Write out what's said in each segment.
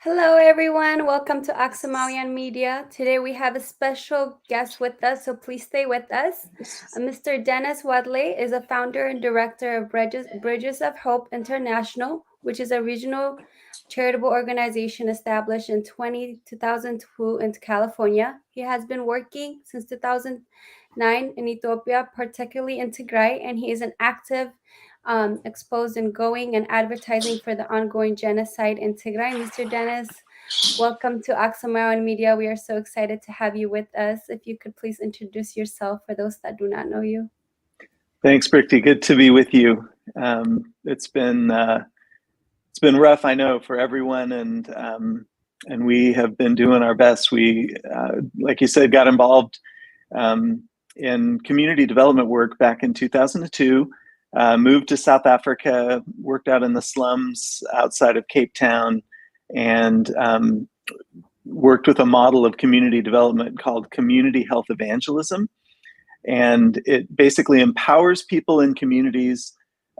Hello, everyone. Welcome to Aksamawian Media. Today we have a special guest with us, so please stay with us. Mr. Dennis Wadley is a founder and director of Bridges of Hope International, which is a regional charitable organization established in 2002 in California. He has been working since 2009 in Ethiopia, particularly in Tigray, and he is an active exposed and going and advertising for the ongoing genocide in Tigray. Mr. Dennis, welcome to Aksamawian Media. We are so excited to have you with us. If you could please introduce yourself for those that do not know you. Thanks, Bricty. Good to be with you. It's been rough, I know, for everyone, and we have been doing our best. We, like you said, got involved in community development work back in 2002. Moved to South Africa, worked out in the slums outside of Cape Town, and worked with a model of community development called community health evangelism. And it basically empowers people in communities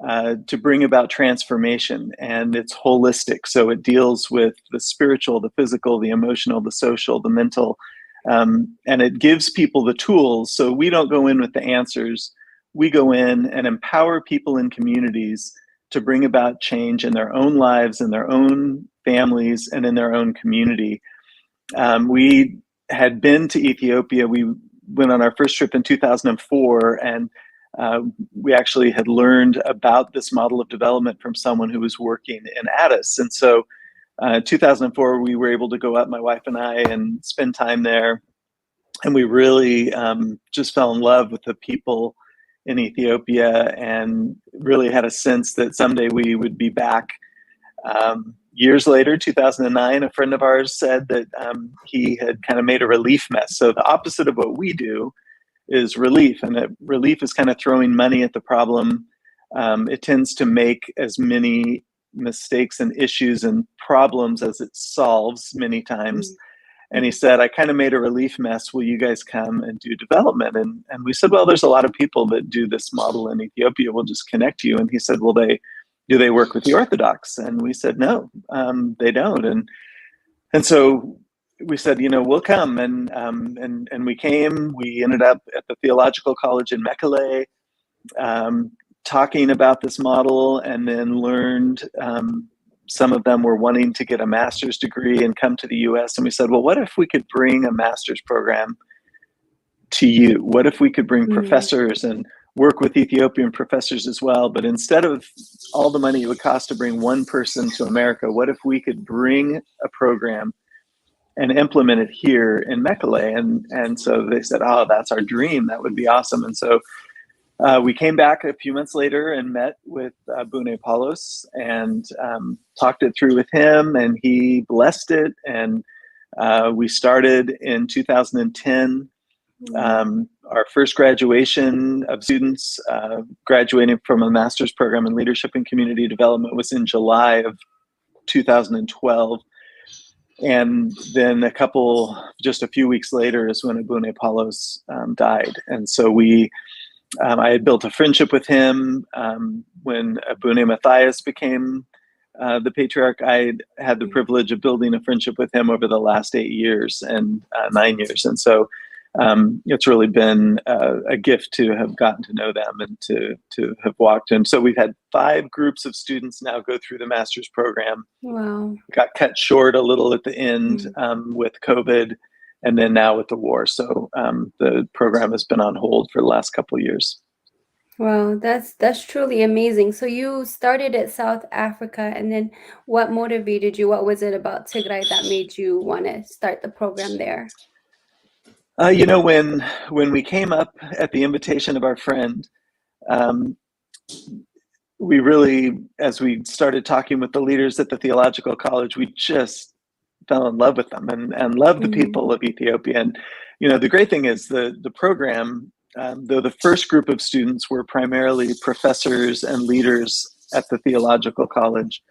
to bring about transformation, and it's holistic. So it deals with the spiritual, the physical, the emotional, the social, the mental, and it gives people the tools. So we don't go in with the answers. We go in and empower people in communities to bring about change in their own lives, in their own families, and in their own community. We had been to Ethiopia. We went on our first trip in 2004, and we actually had learned about this model of development from someone who was working in Addis. And so 2004, we were able to go up, my wife and I, and spend time there. And we really just fell in love with the people in Ethiopia, and really had a sense that someday we would be back. Years later, 2009, a friend of ours said that he had kind of made a relief mess. So the opposite of what we do is relief, and that relief is kind of throwing money at the problem. It tends to make as many mistakes and issues and problems as it solves many times. Mm-hmm. And he said, I kind of made a relief mess. Will you guys come and do development? And we said, well, there's a lot of people that do this model in Ethiopia. We'll just connect you. And he said, well, do they work with the Orthodox? And we said, no, they don't. And so we said, we'll come. And we came. We ended up at the Theological College in Mekelle, talking about this model, and then learned some of them were wanting to get a master's degree and come to the US. And we said, well, what if we could bring a master's program to you? What if we could bring professors and work with Ethiopian professors as well? But instead of all the money it would cost to bring one person to America, what if we could bring a program and implement it here in Mekelle? And so they said, oh, that's our dream. That would be awesome. And so we came back a few months later and met with Bune Paulos and talked it through with him, and he blessed it. And we started in 2010. Our first graduation of students graduating from a master's program in leadership and community development was in July of 2012. And then just a few weeks later is when Bune Paulos died. And so I had built a friendship with him. When Abune Matthias became the patriarch, I had the privilege of building a friendship with him over the last 8 years and 9 years. And so it's really been a gift to have gotten to know them and to have walked. And so we've had 5 groups of students now go through the master's program. Wow. Got cut short a little at the end with COVID, and then now with the war. So the program has been on hold for the last couple of years. Wow, that's truly amazing. So you started at South Africa, and then what motivated you? What was it about Tigray that made you want to start the program there? When we came up at the invitation of our friend, we really, as we started talking with the leaders at the theological college, we just fell in love with them and loved the people of Ethiopia. And the great thing is the program, though the first group of students were primarily professors and leaders at the theological college,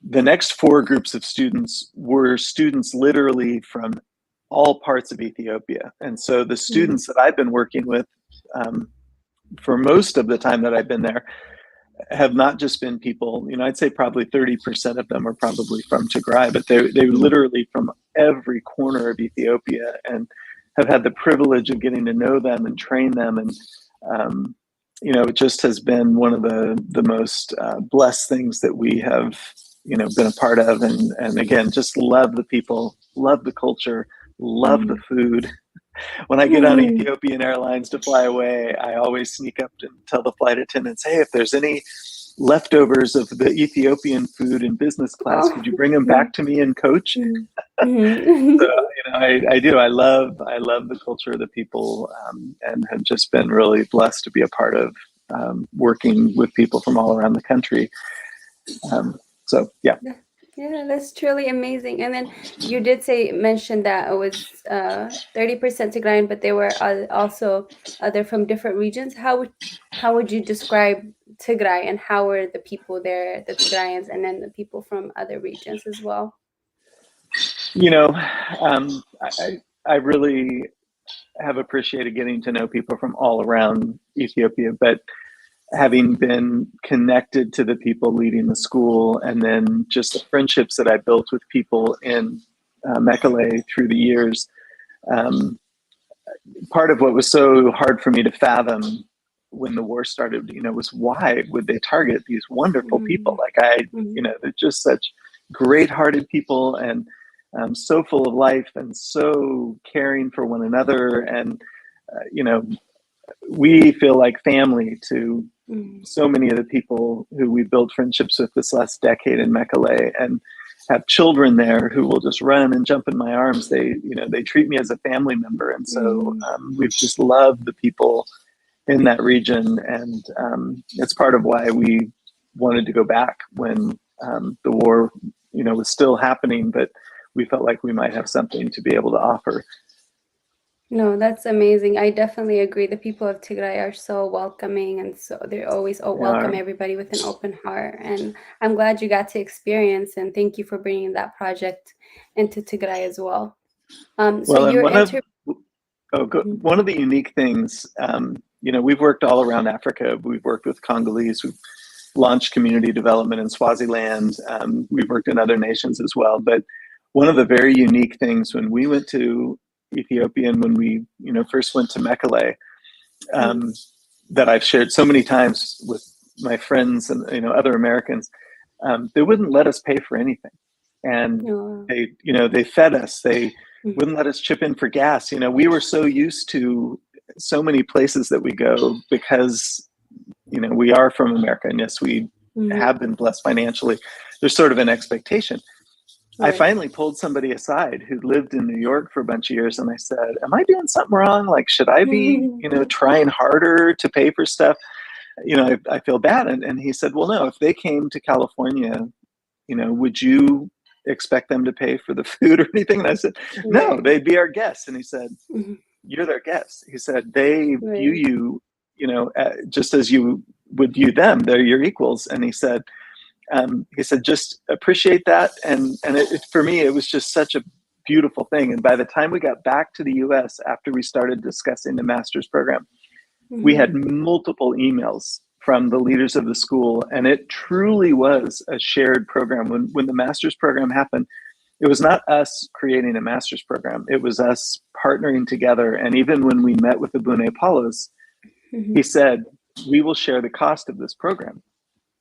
the next 4 groups of students were students literally from all parts of Ethiopia. And so the students that I've been working with for most of the time that I've been there have not just been people, I'd say probably 30% of them are probably from Tigray, but they're literally from every corner of Ethiopia, and have had the privilege of getting to know them and train them. And, it just has been one of the most blessed things that we have, been a part of. And again, just love the people, love the culture, love the food. When I get on Ethiopian Airlines to fly away, I always sneak up and tell the flight attendants, hey, if there's any leftovers of the Ethiopian food in business class, could you bring them back to me in coach? So, I do. I love the culture of the people, and have just been really blessed to be a part of working with people from all around the country. So, yeah. Yeah, that's truly amazing. And then you did mention that it was 30% Tigrayan, but they were also they're from different regions. How would you describe Tigray, and how were the people there, the Tigrayans, and then the people from other regions as well? I really have appreciated getting to know people from all around Ethiopia, but having been connected to the people leading the school, and then just the friendships that I built with people in Mekelle through the years, part of what was so hard for me to fathom when the war started, was why would they target these wonderful people? Like they're just such great-hearted people, and so full of life and so caring for one another. And, we feel like family to so many of the people who we built friendships with this last decade in Mekelle, and have children there who will just run and jump in my arms. They treat me as a family member. And so we've just loved the people in that region. And it's part of why we wanted to go back when the war, was still happening, but we felt like we might have something to be able to offer. No, that's amazing. I definitely agree. The people of Tigray are so welcoming, and so they always welcome everybody with an open heart. And I'm glad you got to experience, and thank you for bringing that project into Tigray as well. So one of the unique things, we've worked all around Africa. We've worked with Congolese. We've launched community development in Swaziland. We've worked in other nations as well. But one of the very unique things when we went to Ethiopia, and when we, first went to Mekelle, that I've shared so many times with my friends and, other Americans, they wouldn't let us pay for anything. And they fed us, they wouldn't let us chip in for gas. We were so used to so many places that we go because, we are from America, and yes, we have been blessed financially. There's sort of an expectation. Right. I finally pulled somebody aside who lived in New York for a bunch of years, and I said, am I doing something wrong? Like, should I be, trying harder to pay for stuff? I feel bad. And he said, well, no, if they came to California, would you expect them to pay for the food or anything? And I said, no, they'd be our guests. And he said, you're their guests. He said, they view you, just as you would view them. They're your equals. And he said, just appreciate that. And for me, it was just such a beautiful thing. And by the time we got back to the US, after we started discussing the master's program, we had multiple emails from the leaders of the school. And it truly was a shared program. When the master's program happened, it was not us creating a master's program. It was us partnering together. And even when we met with Abune Paulos, he said, we will share the cost of this program.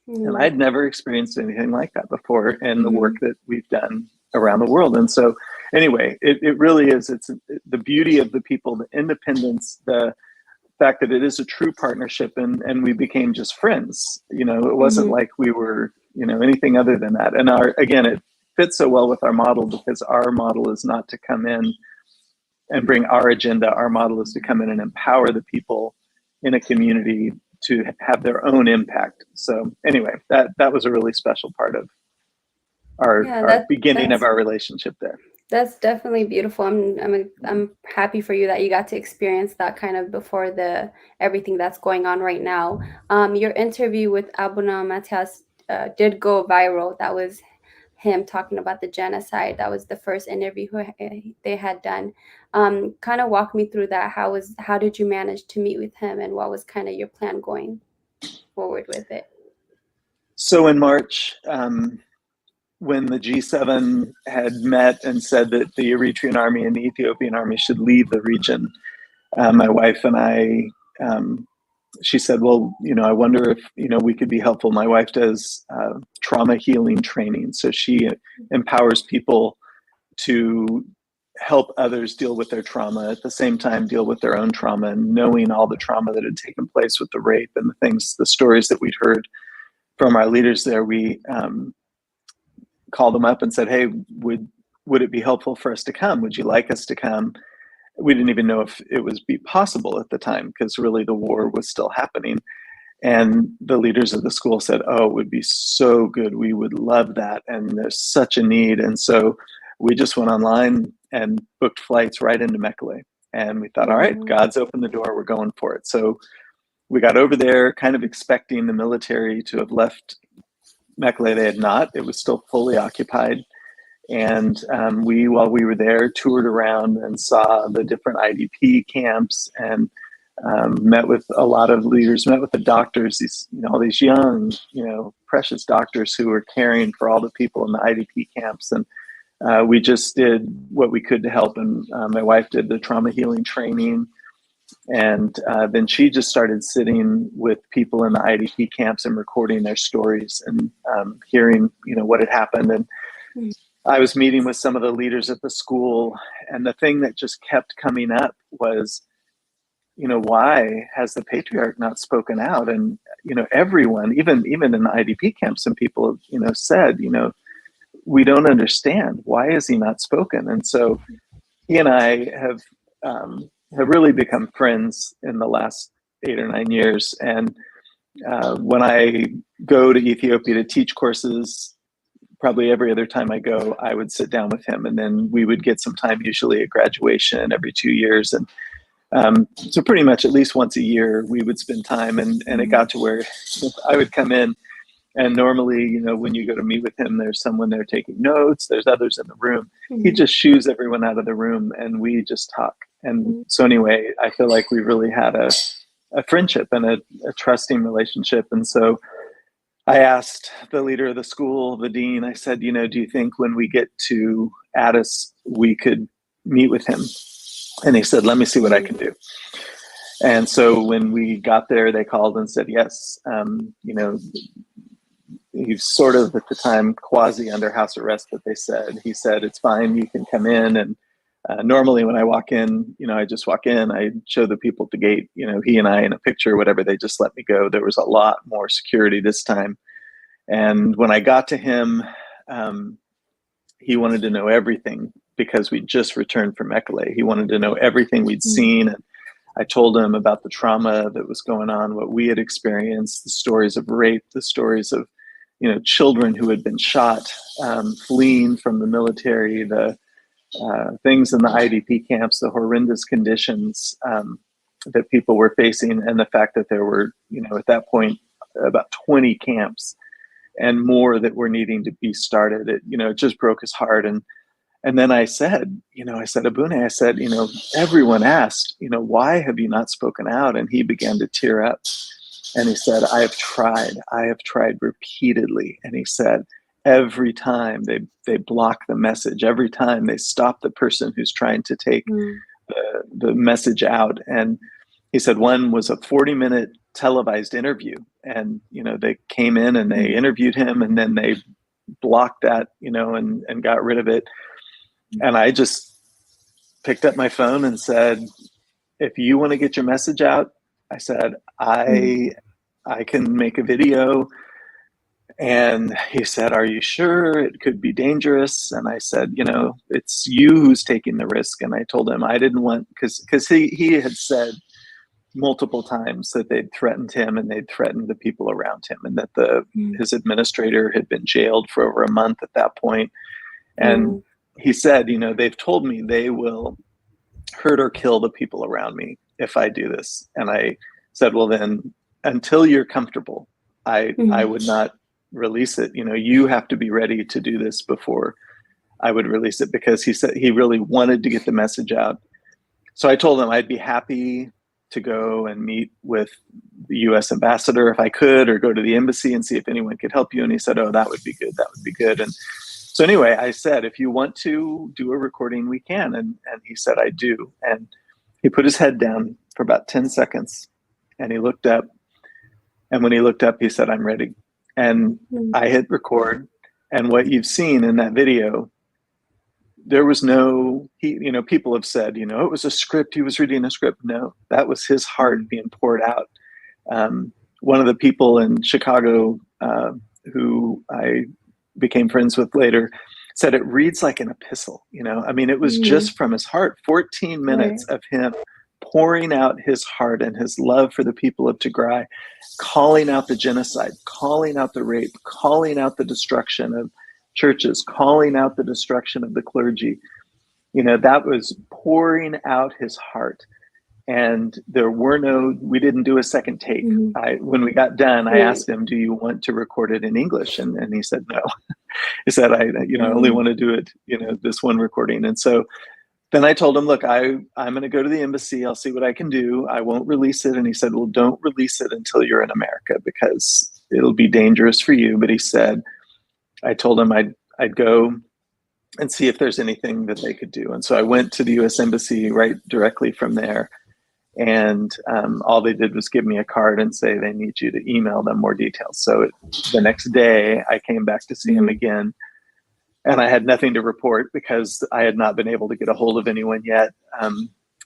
And I'd never experienced anything like that before in the work that we've done around the world. And so anyway, it really is, it's the beauty of the people, the independence, the fact that it is a true partnership, and we became just friends. You know, it wasn't like we were, you know, anything other than that. And again, it fits so well with our model, because our model is not to come in and bring our agenda. Our model is to come in and empower the people in a community to have their own impact. So anyway, that was a really special part of our beginning of our relationship there. That's definitely beautiful. I'm happy for you that you got to experience that kind of before everything that's going on right now. Your interview with Abuna Matias did go viral. That was him talking about the genocide. That was the first interview they had done. Kind of walk me through that. How did you manage to meet with him, and what was kind of your plan going forward with it? So in March, when the G7 had met and said that the Eritrean army and the Ethiopian army should leave the region, my wife and I, she said, well, you know, I wonder if, you know, we could be helpful. My wife does trauma healing training. So she empowers people to help others deal with their trauma, at the same time deal with their own trauma, and knowing all the trauma that had taken place with the rape and the stories that we'd heard from our leaders there, we called them up and said, hey, would it be helpful for us to come? Would you like us to come? We didn't even know if it was possible at the time, because really the war was still happening. And the leaders of the school said, oh, it would be so good. We would love that. And there's such a need. And so we just went online and booked flights right into Mekelle. And we thought, all right, God's opened the door. We're going for it. So we got over there kind of expecting the military to have left Mekelle. They had not. It was still fully occupied. And while we were there, toured around and saw the different IDP camps, and met with a lot of leaders, met with the doctors, all these young, precious doctors who were caring for all the people in the IDP camps. And we just did what we could to help. And my wife did the trauma healing training. And then she just started sitting with people in the IDP camps and recording their stories and hearing, what had happened. And I was meeting with some of the leaders at the school, and the thing that just kept coming up was, why has the patriarch not spoken out? And, everyone, even in the IDP camps, some people, said, we don't understand. Why is he not spoken? And so he and I have really become friends in the last 8 or 9 years. And when I go to Ethiopia to teach courses, probably every other time I go, I would sit down with him, and then we would get some time, usually at graduation every 2 years. And so pretty much at least once a year, we would spend time. And it got to where I would come in, and normally, when you go to meet with him, there's someone there taking notes, there's others in the room. He just shoos everyone out of the room, and we just talk. And so anyway, I feel like we really had a friendship and a trusting relationship. And so I asked the leader of the school, the dean, I said, do you think when we get to Addis, we could meet with him? And he said, let me see what I can do. And so when we got there, they called and said, yes, he's sort of at the time quasi under house arrest, but he said, it's fine, you can come in. And normally when I walk in, I just walk in, I show the people at the gate, he and I in a picture, whatever, they just let me go. There was a lot more security this time. And when I got to him, he wanted to know everything, because we just returned from Mekelle. He wanted to know everything we'd seen. And I told him about the trauma that was going on, what we had experienced, the stories of rape, the stories of, children who had been shot, fleeing from the military, the things in the IDP camps, the horrendous conditions that people were facing, and the fact that there were, at that point, about 20 camps and more that were needing to be started. It just broke his heart. And then I said, Abune, I said, everyone asked, why have you not spoken out? And he began to tear up. And he said, I have tried repeatedly. And he said, every time they block the message, every time they stop the person who's trying to take the message out. And he said one was a 40-minute televised interview, and they came in and they interviewed him, and then they blocked that, and got rid of it. And I just picked up my phone and said, if you want to get your message out, I said, I can make a video. And he said, are you sure? It could be dangerous. And I said, it's you who's taking the risk. And I told him I didn't want, because he had said multiple times that they'd threatened him and they'd threatened the people around him, and that his administrator had been jailed for over a month at that point. And he said, they've told me they will hurt or kill the people around me if I do this. And I said, well, then until you're comfortable, I would not release it. You have to be ready to do this before I would release it, because he said he really wanted to get the message out. So I told him I'd be happy to go and meet with the US ambassador if I could, or go to the embassy and see if anyone could help you. And he said, oh, that would be good. That would be good. And so anyway, I said, if you want to do a recording, we can. And he said, I do. And he put his head down for about 10 seconds and he looked up. And when he looked up, he said, I'm ready. And I hit record. And what you've seen in that video, there was no, people have said, it was a script. He was reading a script. No, that was his heart being poured out. One of the people in Chicago who I became friends with later said it reads like an epistle. It was just from his heart. 14 minutes of him pouring out his heart and his love for the people of Tigray, calling out the genocide, calling out the rape, calling out the destruction of churches, calling out the destruction of the clergy. That was pouring out his heart. And we didn't do a second take. When we got done, I asked him, do you want to record it in English? And he said, no. He said, I only want to do it, this one recording. And so then I told him, look, I'm going to go to the embassy. I'll see what I can do. I won't release it. And he said, well, don't release it until you're in America, because it'll be dangerous for you. But he said, I told him I'd go and see if there's anything that they could do. And so I went to the US Embassy right directly from there. And all they did was give me a card and say they need you to email them more details. So the next day I came back to see him again, and I had nothing to report because I had not been able to get a hold of anyone yet.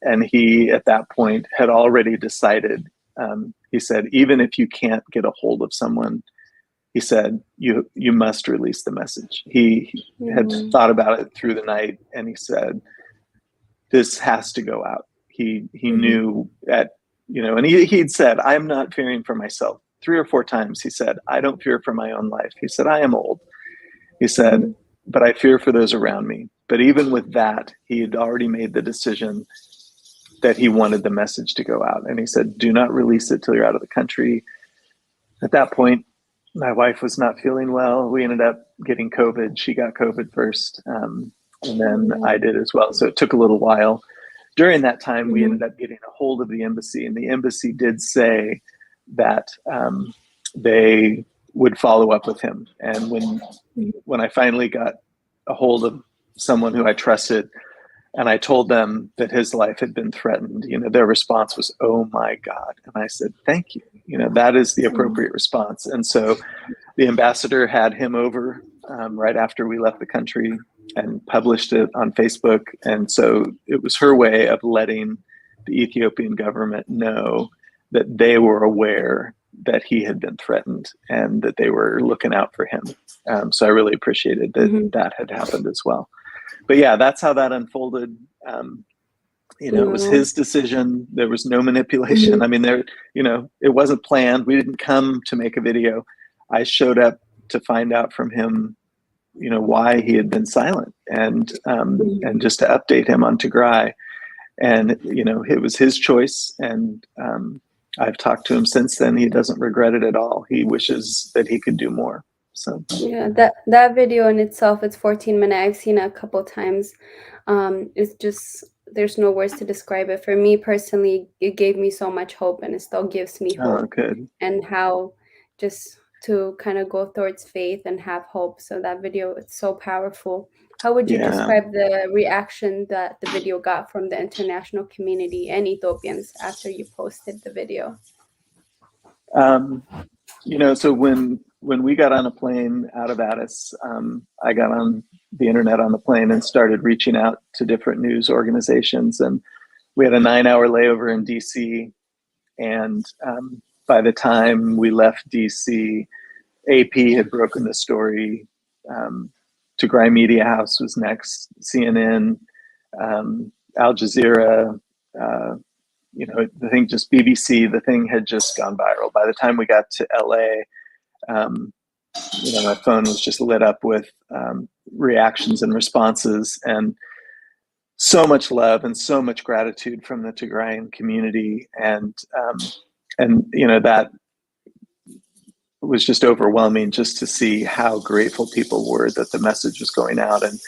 And he, at that point, had already decided, he said, even if you can't get a hold of someone, he said, you must release the message. He had thought about it through the night, and he said, this has to go out. He knew and he'd said, I'm not fearing for myself. 3 or 4 times he said, I don't fear for my own life. He said, I am old. He said, but I fear for those around me. But even with that, he had already made the decision that he wanted the message to go out. And he said, do not release it till you're out of the country. At that point, my wife was not feeling well. We ended up getting COVID. She got COVID first, and then I did as well. So it took a little while. During that time, we ended up getting a hold of the embassy, and the embassy did say that they would follow up with him. And when I finally got a hold of someone who I trusted, and I told them that his life had been threatened, their response was, oh my God. And I said, thank you. That is the appropriate response. And so the ambassador had him over right after we left the country and published it on Facebook. And so it was her way of letting the Ethiopian government know that they were aware that he had been threatened and that they were looking out for him. So I really appreciated that that had happened as well. But yeah, that's how that unfolded. It was his decision. There was no manipulation. I mean, it wasn't planned. We didn't come to make a video. I showed up to find out from him, why he had been silent, and just to update him on Tigray. And, it was his choice. And I've talked to him since then. He doesn't regret it at all. He wishes that he could do more. So yeah, that video in itself, it's 14 minutes. I've seen it a couple times. It's just, there's no words to describe it. For me personally, it gave me so much hope, and it still gives me hope. Good. And how just to kind of go towards faith and have hope. So that video, it's so powerful. How would you Yeah. describe the reaction that the video got from the international community and Ethiopians after you posted the video? So when we got on a plane out of Addis, I got on the internet on the plane and started reaching out to different news organizations. And we had a 9-hour layover in DC. And by the time we left DC, AP had broken the story. Tigray Media House was next, CNN, Al Jazeera, the thing, just BBC, the thing had just gone viral. By the time we got to LA, my phone was just lit up with reactions and responses, and so much love and so much gratitude from the Tigrayan community. And that was just overwhelming, just to see how grateful people were that the message was going out. And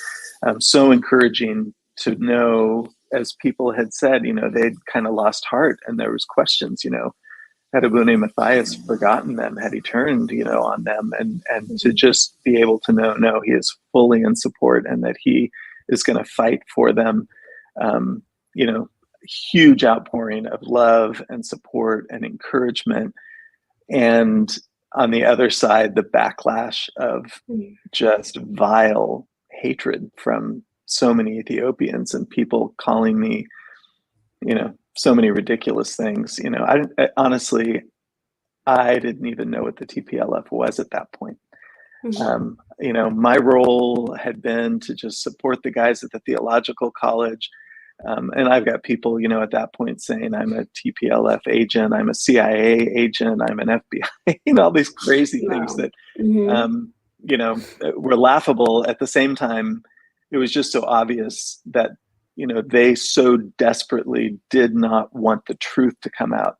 so encouraging to know, as people had said, they'd kind of lost heart, and there was questions, had Abune Matthias forgotten them? Had he turned, on them? And to just be able to know, no, he is fully in support, and that he is going to fight for them. Huge outpouring of love and support and encouragement. And on the other side, the backlash of just vile hatred from so many Ethiopians, and people calling me, so many ridiculous things. Honestly, I didn't even know what the TPLF was at that point. My role had been to just support the guys at the theological college. And I've got people, at that point saying I'm a TPLF agent, I'm a CIA agent, I'm an FBI, all these crazy things that, were laughable. At the same time, it was just so obvious that, they so desperately did not want the truth to come out,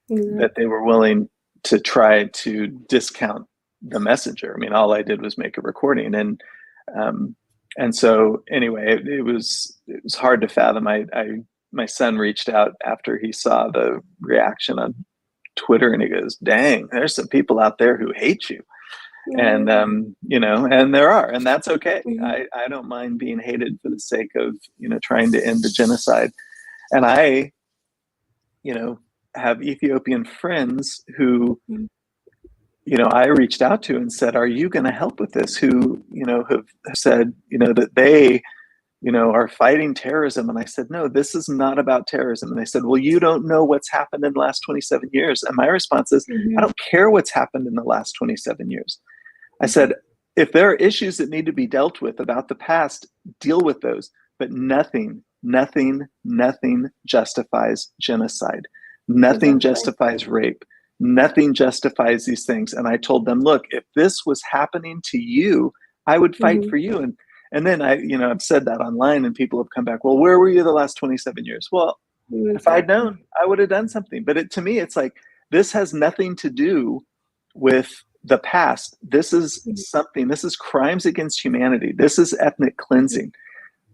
that they were willing to try to discount the messenger. I mean, all I did was make a recording. And so anyway, it was hard to fathom. My son reached out after he saw the reaction on Twitter, and he goes, "Dang, there's some people out there who hate you." And and there are, and that's okay. I don't mind being hated for the sake of trying to end the genocide. And I have Ethiopian friends who I reached out to and said, "Are you going to help with this?" Who have said that they are fighting terrorism. And I said, "No, this is not about terrorism." And they said, "Well, you don't know what's happened in the last 27 years." And my response is, I don't care what's happened in the last 27 years. I said, if there are issues that need to be dealt with about the past, deal with those. But nothing justifies genocide. Nothing justifies rape. Nothing justifies these things. And I told them, look, if this was happening to you, I would fight for you. And then I've said that online, and people have come back, well, where were you the last 27 years? Well, if I'd known, I would have done something. But to me, it's like, this has nothing to do with the past. This is something, this is crimes against humanity. This is ethnic cleansing.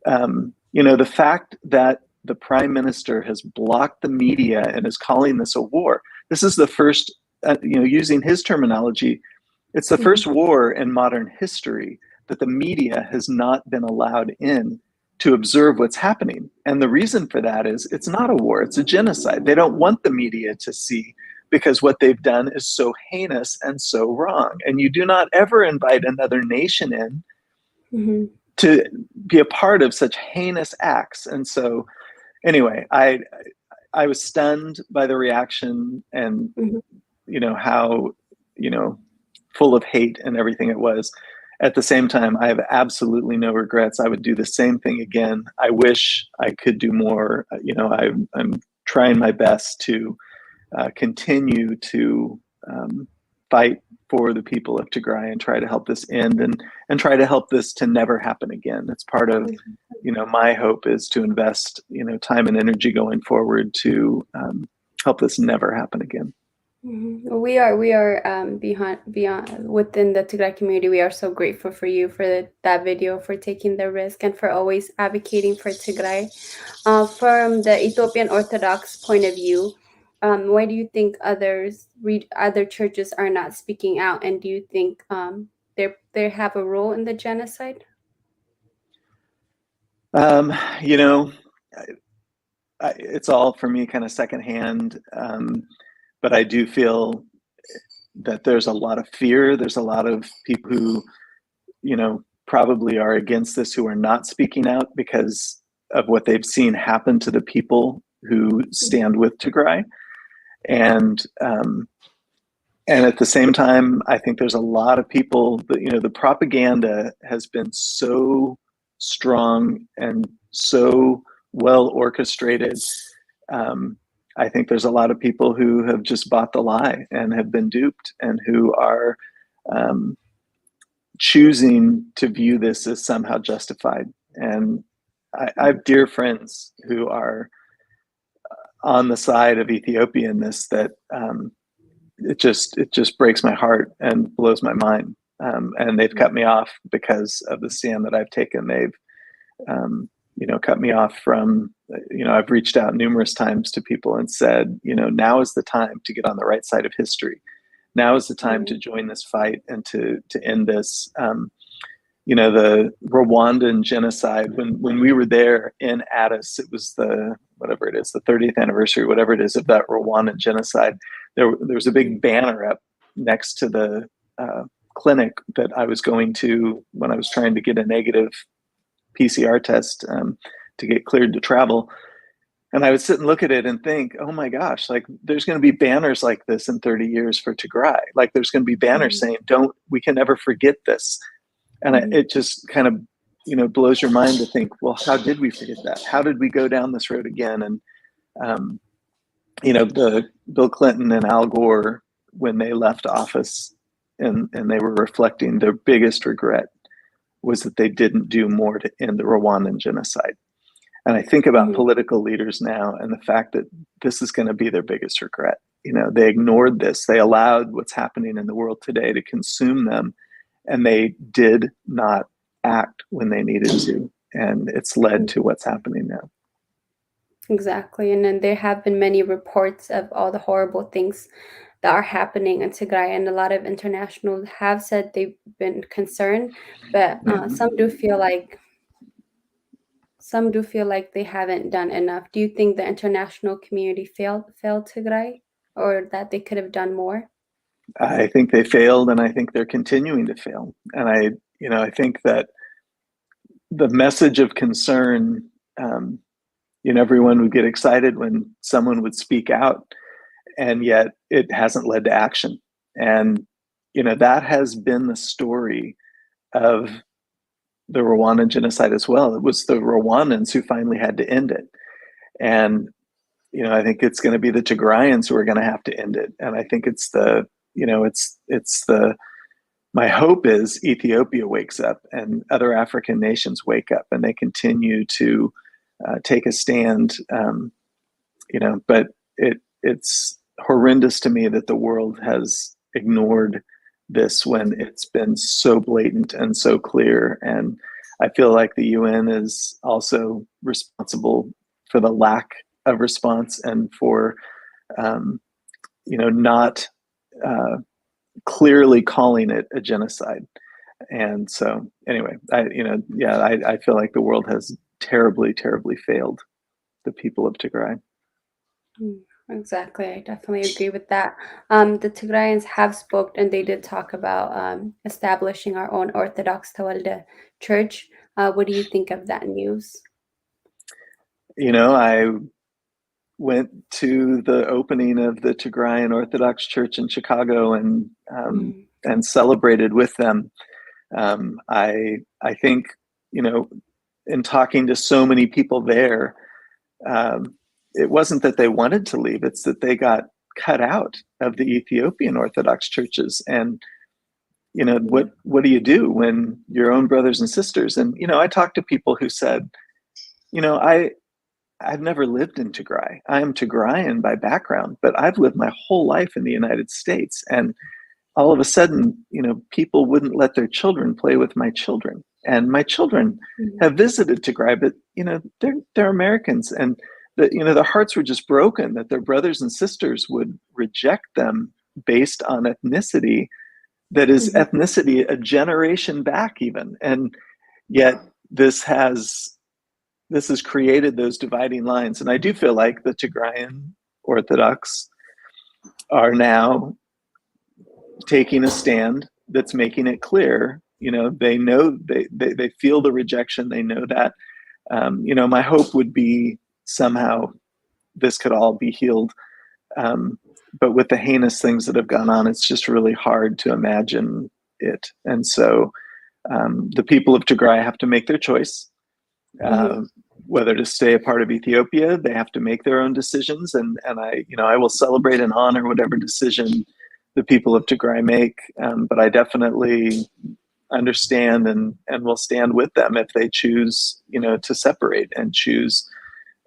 The fact that the prime minister has blocked the media and is calling this a war. This is the first, using his terminology, it's the first war in modern history that the media has not been allowed in to observe what's happening. And the reason for that is it's not a war, it's a genocide. They don't want the media to see, because what they've done is so heinous and so wrong. And you do not ever invite another nation in to be a part of such heinous acts. And so anyway, I was stunned by the reaction, and how full of hate and everything it was. At the same time, I have absolutely no regrets. I would do the same thing again. I wish I could do more. I'm trying my best to continue to fight for the people of Tigray and try to help this end, and try to help this to never happen again. It's part of, my hope is to invest, time and energy going forward to help this never happen again. We are beyond within the Tigray community. We are so grateful for you for that video, for taking the risk, and for always advocating for Tigray. From the Ethiopian Orthodox point of view, why do you think other churches are not speaking out? And do you think they have a role in the genocide? You know, it's all for me kind of secondhand, but I do feel that there's a lot of fear. There's a lot of people who, probably are against this, who are not speaking out because of what they've seen happen to the people who stand with Tigray. And at the same time, I think there's a lot of people that, the propaganda has been so strong and so well orchestrated. I think there's a lot of people who have just bought the lie and have been duped, and who are choosing to view this as somehow justified. And I have dear friends who are on the side of Ethiopia in this, that it just breaks my heart and blows my mind. And they've cut me off because of the stand that I've taken. They've cut me off from, I've reached out numerous times to people and said, now is the time to get on the right side of history. Now is the time to join this fight and to end this. The Rwandan genocide, when we were there in Addis, it was the 30th anniversary, whatever it is, of that Rwandan genocide. There was a big banner up next to the clinic that I was going to when I was trying to get a negative PCR test to get cleared to travel. And I would sit and look at it and think, oh my gosh, like there's going to be banners like this in 30 years for Tigray. Like there's going to be banners saying, we can never forget this. And it just kind of, blows your mind to think, well, how did we forget that? How did we go down this road again? And, the Bill Clinton and Al Gore, when they left office and they were reflecting, their biggest regret was that they didn't do more to end the Rwandan genocide. And I think about political leaders now and the fact that this is going to be their biggest regret. They ignored this. They allowed what's happening in the world today to consume them, and they did not act when they needed to. And it's led to what's happening now. Exactly. And then there have been many reports of all the horrible things that are happening in Tigray, and a lot of internationals have said they've been concerned, but some do feel like they haven't done enough. Do you think the international community failed Tigray, or that they could have done more? I think they failed, and I think they're continuing to fail. And I think that the message of concern, everyone would get excited when someone would speak out, and yet it hasn't led to action. And, that has been the story of the Rwandan genocide as well. It was the Rwandans who finally had to end it. And, I think it's going to be the Tigrayans who are going to have to end it. And I think it's my hope is Ethiopia wakes up and other African nations wake up and they continue to take a stand, but it's horrendous to me that the world has ignored this when it's been so blatant and so clear. And I feel like the UN is also responsible for the lack of response and for, not clearly calling it a genocide. And so anyway, I feel like the world has terribly, terribly failed the people of Tigray. Exactly. I definitely agree with that. The Tigrayans have spoken, and they did talk about establishing our own Orthodox Tawalde church. What do you think of that news? I went to the opening of the Tigrayan Orthodox Church in Chicago and celebrated with them. I think, in talking to so many people there, it wasn't that they wanted to leave, it's that they got cut out of the Ethiopian Orthodox churches. And, what do you do when your own brothers and sisters? And, I talked to people who said, I've never lived in Tigray. I am Tigrayan by background, but I've lived my whole life in the United States. And all of a sudden, people wouldn't let their children play with my children. And my children have visited Tigray, but, they're Americans. And that, their hearts were just broken that their brothers and sisters would reject them based on ethnicity that is ethnicity a generation back even. And yet this has created those dividing lines. And I do feel like the Tigrayan Orthodox are now taking a stand that's making it clear. They know they feel the rejection. They know that. My hope would be somehow this could all be healed. But with the heinous things that have gone on, it's just really hard to imagine it. And so the people of Tigray have to make their choice. Whether to stay a part of Ethiopia, they have to make their own decisions. And I will celebrate and honor whatever decision the people of Tigray make. But I definitely understand and will stand with them if they choose, to separate and choose,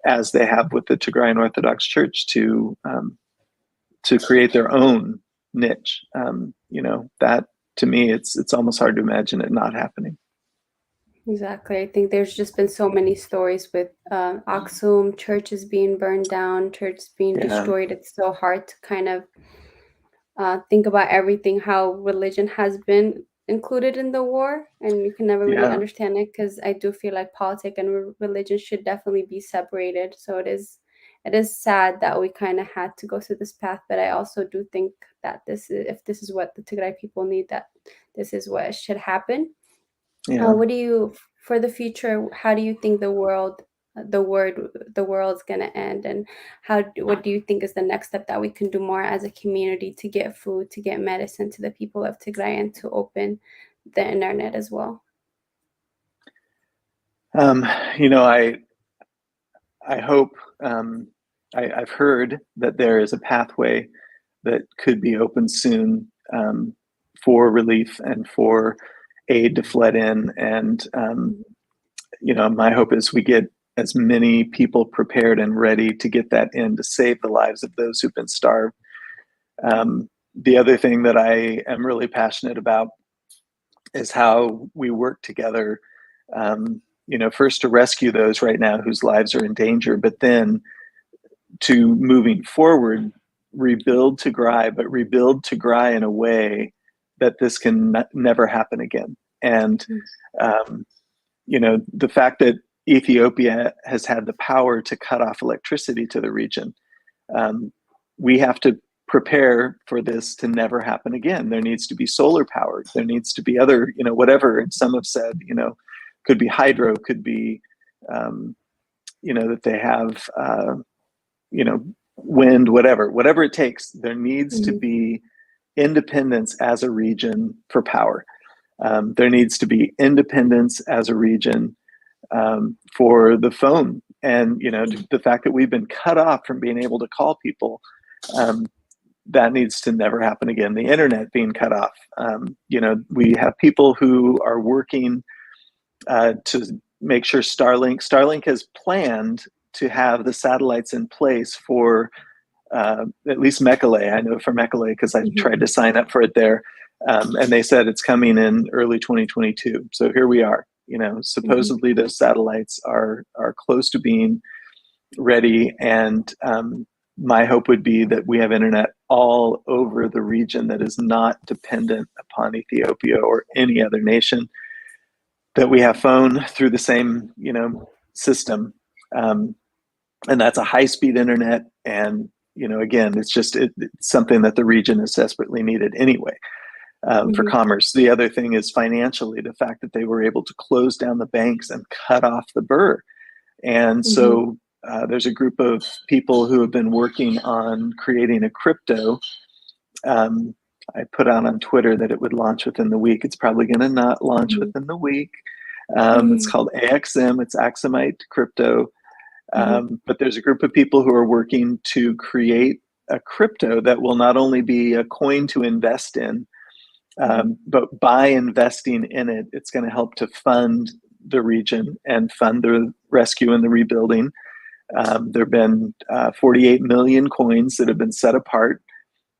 as they have with the Tigrayan Orthodox Church, to create their own niche. That to me, it's almost hard to imagine it not happening. Exactly. I think there's just been so many stories with Aksum, churches being burned down, churches being destroyed. It's so hard to kind of think about everything, how religion has been included in the war, and you can never really understand it, because I do feel like politics and religion should definitely be separated. So it is sad that we kind of had to go through this path, but I also do think that if this is what the Tigray people need, that this is what should happen. What do you, for the future, how do you think the world's going to end, and what do you think is the next step that we can do more as a community to get food, to get medicine to the people of Tigray, and to open the internet as well? I hope, I've heard that there is a pathway that could be open soon for relief and for aid to flood in. And, my hope is we get as many people prepared and ready to get that in to save the lives of those who've been starved. The other thing that I am really passionate about is how we work together, first to rescue those right now whose lives are in danger, but then to, moving forward, rebuild Tigray in a way that this can never happen again. And, the fact that Ethiopia has had the power to cut off electricity to the region, we have to prepare for this to never happen again. There needs to be solar powered. There needs to be other, whatever. And some have said, could be hydro, could be, that they have, wind, whatever it takes. There needs to be independence as a region for power. There needs to be independence as a region for the phone. And, the fact that we've been cut off from being able to call people, that needs to never happen again. The internet being cut off. We have people who are working to make sure Starlink has planned to have the satellites in place for at least Mekelle. I know for Mekelle because I tried to sign up for it there. And they said it's coming in early 2022. So here we are. Supposedly those satellites are close to being ready. And my hope would be that we have internet all over the region that is not dependent upon Ethiopia or any other nation, that we have phone through the same, system. And that's a high-speed internet. And, again, it's something that the region is desperately needed anyway. For commerce. The other thing is financially, the fact that they were able to close down the banks and cut off the birr. And so there's a group of people who have been working on creating a crypto. I put out on Twitter that it would launch within the week. It's probably going to not launch within the week. It's called AXM. It's Aksumite crypto. But there's a group of people who are working to create a crypto that will not only be a coin to invest in, but by investing in it, it's going to help to fund the region and fund the rescue and the rebuilding. There have been 48 million coins that have been set apart.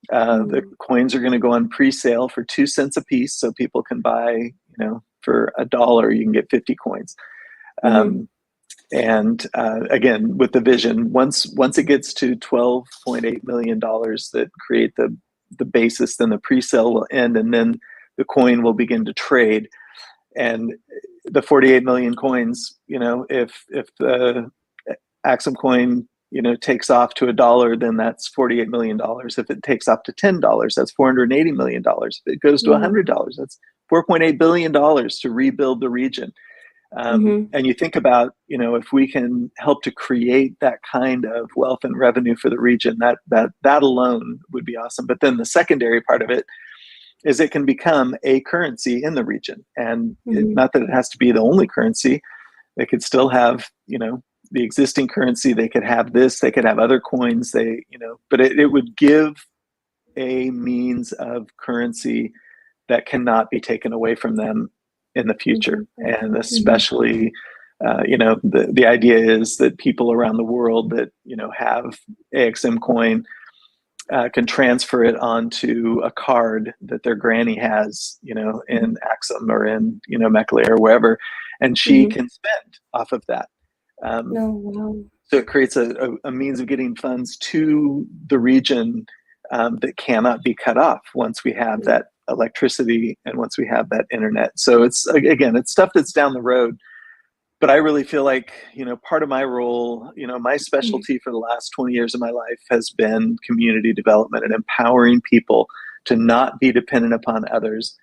The coins are going to go on pre-sale for 2 cents a piece, so people can buy, for $1, you can get 50 coins. and again, with the vision, once it gets to $12.8 million that create the basis, then the pre-sale will end, and then the coin will begin to trade. And the 48 million coins, if the Axum coin, takes off to $1, then that's $48 million. If it takes off to $10, that's $480 million. If it goes to $100, that's $4.8 billion to rebuild the region. And you think about, if we can help to create that kind of wealth and revenue for the region, that alone would be awesome. But then the secondary part of it is it can become a currency in the region. And not that it has to be the only currency. They could still have, the existing currency. They could have this, they could have other coins, but it would give a means of currency that cannot be taken away from them in the future. And especially, the idea is that people around the world that, have AXM coin can transfer it onto a card that their granny has, in Axum or in, Mechle or wherever, and she can spend off of that. So it creates a means of getting funds to the region that cannot be cut off once we have that electricity and once we have that internet. So it's stuff that's down the road. But I really feel like, part of my role, my specialty for the last 20 years of my life has been community development and empowering people to not be dependent upon others.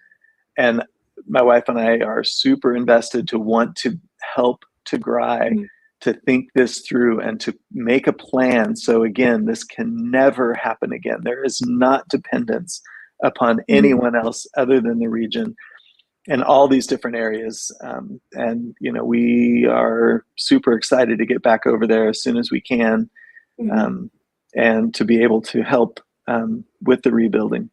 And my wife and I are super invested to want to help Tigray to think this through and to make a plan. So again, this can never happen again. There is not dependence upon anyone else other than the region in all these different areas. And, we are super excited to get back over there as soon as we can, and to be able to help with the rebuilding.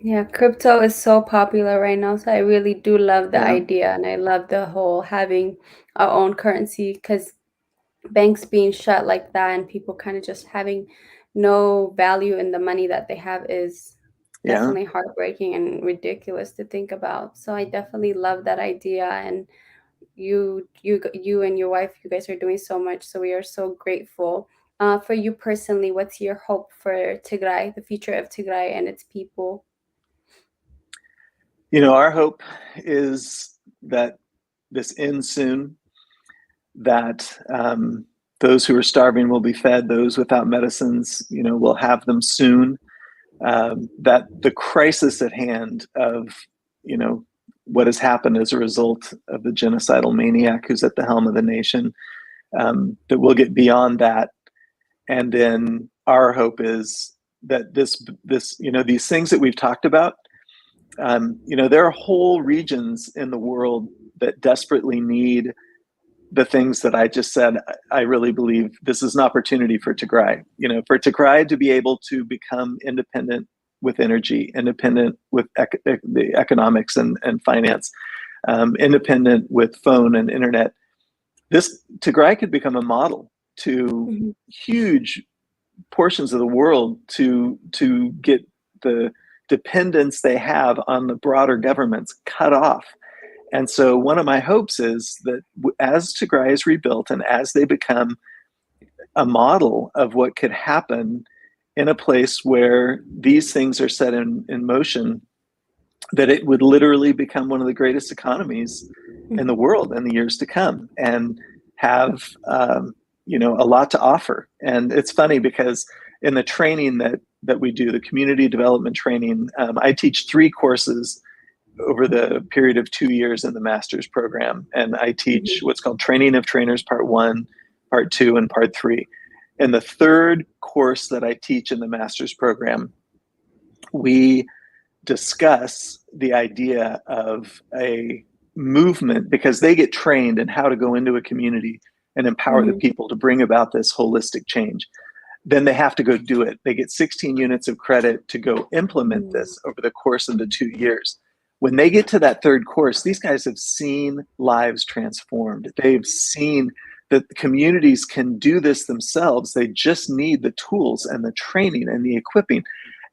Yeah, crypto is so popular right now. So I really do love the idea, and I love the whole having our own currency, because banks being shut like that and people kind of just having no value in the money that they have is definitely heartbreaking and ridiculous to think about. So I definitely love that idea, and you and your wife, you guys are doing so much. So we are so grateful. For you personally, what's your hope for Tigray, the future of Tigray and its people? Our hope is that this ends soon, that those who are starving will be fed, those without medicines, will have them soon, that the crisis at hand of, what has happened as a result of the genocidal maniac who's at the helm of the nation, that we'll get beyond that. And then our hope is that this, these things that we've talked about, there are whole regions in the world that desperately need the things that I just said. I really believe this is an opportunity for Tigray, for Tigray to be able to become independent with energy, independent with the economics and finance, independent with phone and internet. This Tigray could become a model to huge portions of the world to get the dependence they have on the broader governments cut off. And so one of my hopes is that as Tigray is rebuilt and as they become a model of what could happen in a place where these things are set in motion, that it would literally become one of the greatest economies in the world in the years to come and have, a lot to offer. And it's funny because in the training that we do, the community development training, I teach 3 courses over the period of 2 years in the master's program. And I teach what's called Training of Trainers, Part 1, Part 2, and Part 3. In the 3rd course that I teach in the master's program, we discuss the idea of a movement, because they get trained in how to go into a community and empower the people to bring about this holistic change. Then they have to go do it. They get 16 units of credit to go implement this over the course of the 2 years. When they get to that 3rd course, these guys have seen lives transformed. They've seen that communities can do this themselves. They just need the tools and the training and the equipping.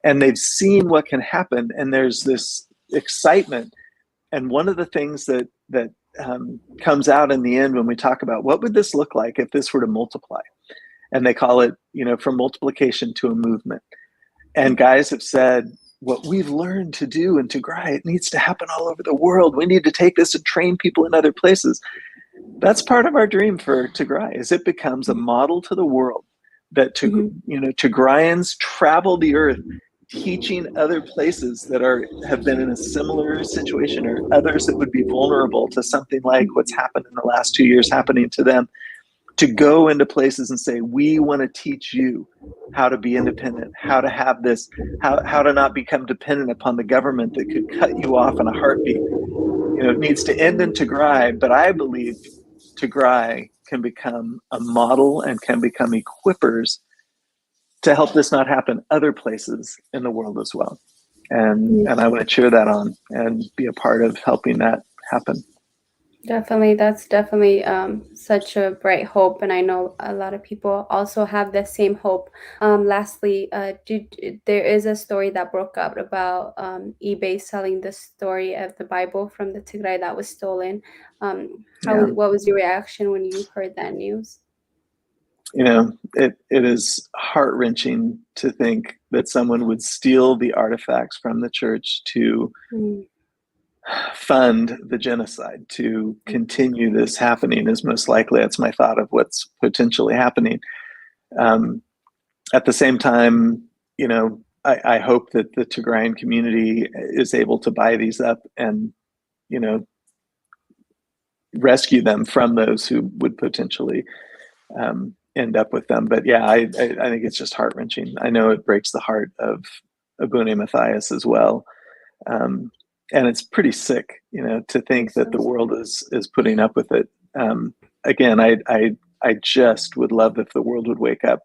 And they've seen what can happen. And there's this excitement. And one of the things that comes out in the end when we talk about what would this look like if this were to multiply. And they call it, from multiplication to a movement. And guys have said, what we've learned to do in Tigray, it needs to happen all over the world. We need to take this and train people in other places. That's part of our dream for Tigray, is it becomes a model to the world that Tigrayans travel the earth, teaching other places that have been in a similar situation, or others that would be vulnerable to something like what's happened in the last 2 years happening to them, to go into places and say, we want to teach you how to be independent, how to have this, how to not become dependent upon the government that could cut you off in a heartbeat. It needs to end in Tigray, but I believe Tigray can become a model and can become equippers to help this not happen other places in the world as well. And I want to cheer that on and be a part of helping that happen. Definitely. That's definitely such a bright hope. And I know a lot of people also have the same hope. Lastly, there is a story that broke out about eBay selling the story of the Bible from the Tigray that was stolen. What was your reaction when you heard that news? It is heart-wrenching to think that someone would steal the artifacts from the church to fund the genocide, to continue this happening. Is most likely, that's my thought of what's potentially happening. At the same time, I hope that the Tigrayan community is able to buy these up and, rescue them from those who would potentially end up with them. But yeah, I think it's just heart-wrenching. I know it breaks the heart of Abune Matthias as well. And it's pretty sick, to think that the world is putting up with it. Again, I just would love if the world would wake up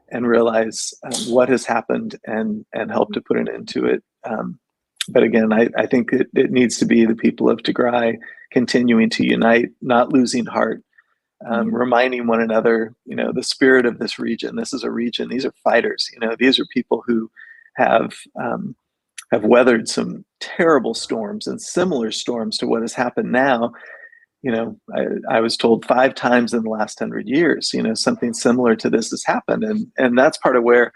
and realize what has happened and help to put an end to it. But again, I think it needs to be the people of Tigray continuing to unite, not losing heart, reminding one another, the spirit of this region. This is a region. These are fighters. These are people who have weathered some terrible storms and similar storms to what has happened now. I was told 5 times in the last 100 years, something similar to this has happened. And that's part of where,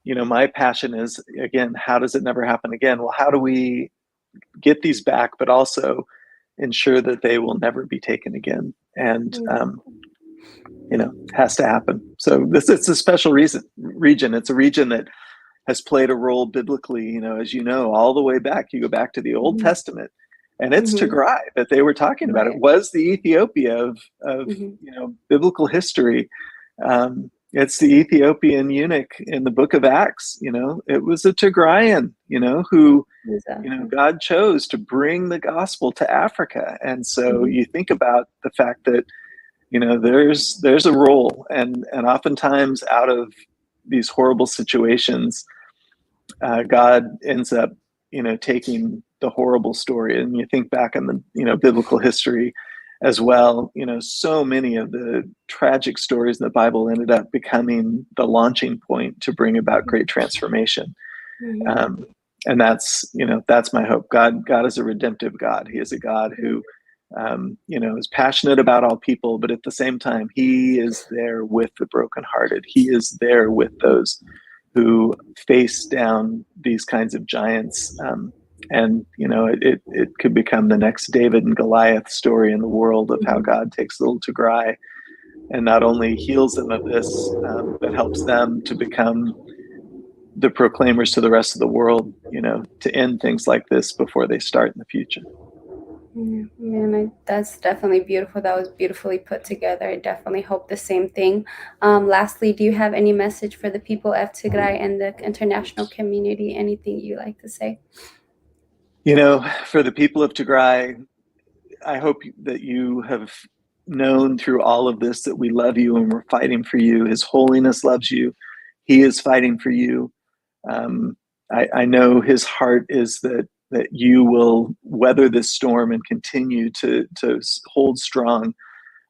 my passion is, again, how does it never happen again? Well, how do we get these back, but also ensure that they will never be taken again? And, has to happen. So it's a special region. It's a region that has played a role biblically, as all the way back. You go back to the Old Testament, and it's Tigray that they were talking about. It was the Ethiopia of biblical history. It's the Ethiopian eunuch in the book of Acts. It was a Tigrayan, who, God chose to bring the gospel to Africa. And so you think about the fact that, there's a role, and oftentimes out of these horrible situations, God ends up, taking the horrible story. And you think back on the, biblical history as well, so many of the tragic stories in the Bible ended up becoming the launching point to bring about great transformation. And that's my hope. God is a redemptive God. He is a God who, is passionate about all people, but at the same time, he is there with the brokenhearted. He is there with those who face down these kinds of giants. And, it could become the next David and Goliath story in the world of how God takes little Tigray and not only heals them of this, but helps them to become the proclaimers to the rest of the world, to end things like this before they start in the future. That's definitely beautiful. That was beautifully put together. I definitely hope the same thing. Lastly, do you have any message for the people of Tigray and the international community? Anything you like to say? For the people of Tigray, I hope that you have known through all of this that we love you and we're fighting for you. His Holiness loves you. He is fighting for you. I know his heart is that you will weather this storm and continue to hold strong.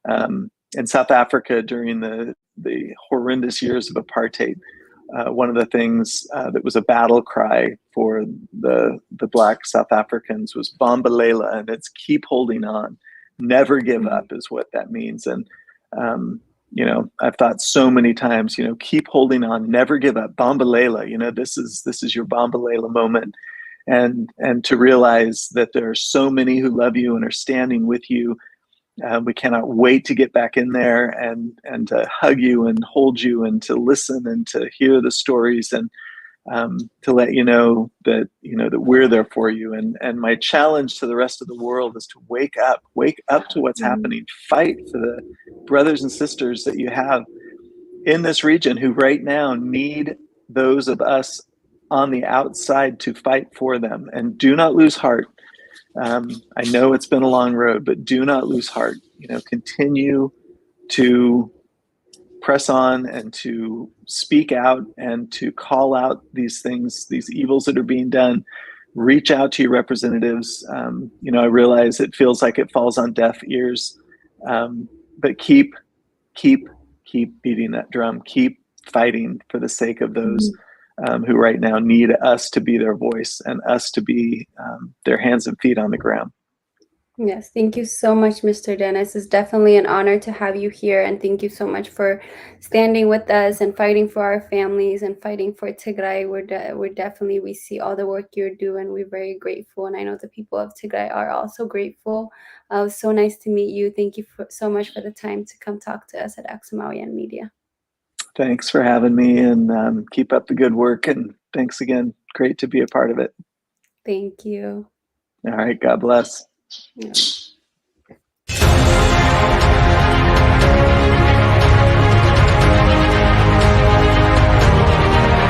In South Africa during the horrendous years of apartheid, one of the things that was a battle cry for the Black South Africans was Bambalela, and it's keep holding on. Never give up is what that means. And, I've thought so many times, keep holding on, never give up. Bambalela, this is your Bambalela moment. And to realize that there are so many who love you and are standing with you. We cannot wait to get back in there and to hug you and hold you and to listen and to hear the stories and to let you know that we're there for you. And my challenge to the rest of the world is to wake up to what's happening. Fight for the brothers and sisters that you have in this region who right now need those of us on the outside to fight for them. And do not lose heart. I know it's been a long road, but do not lose heart. Continue to press on and to speak out and to call out these things, these evils that are being done. Reach out to your representatives. I realize it feels like it falls on deaf ears, but keep beating that drum. Keep fighting for the sake of those who right now need us to be their voice and us to be their hands and feet on the ground. Yes, thank you so much, Mr. Dennis. It's definitely an honor to have you here, and thank you so much for standing with us and fighting for our families and fighting for Tigray. We see all the work you're doing. We're very grateful, and I know the people of Tigray are also grateful. It was so nice to meet you. Thank you so much for the time to come talk to us at Aksamawian Media. Thanks for having me, and keep up the good work. And thanks again. Great to be a part of it. Thank you. All right. God bless. Yeah.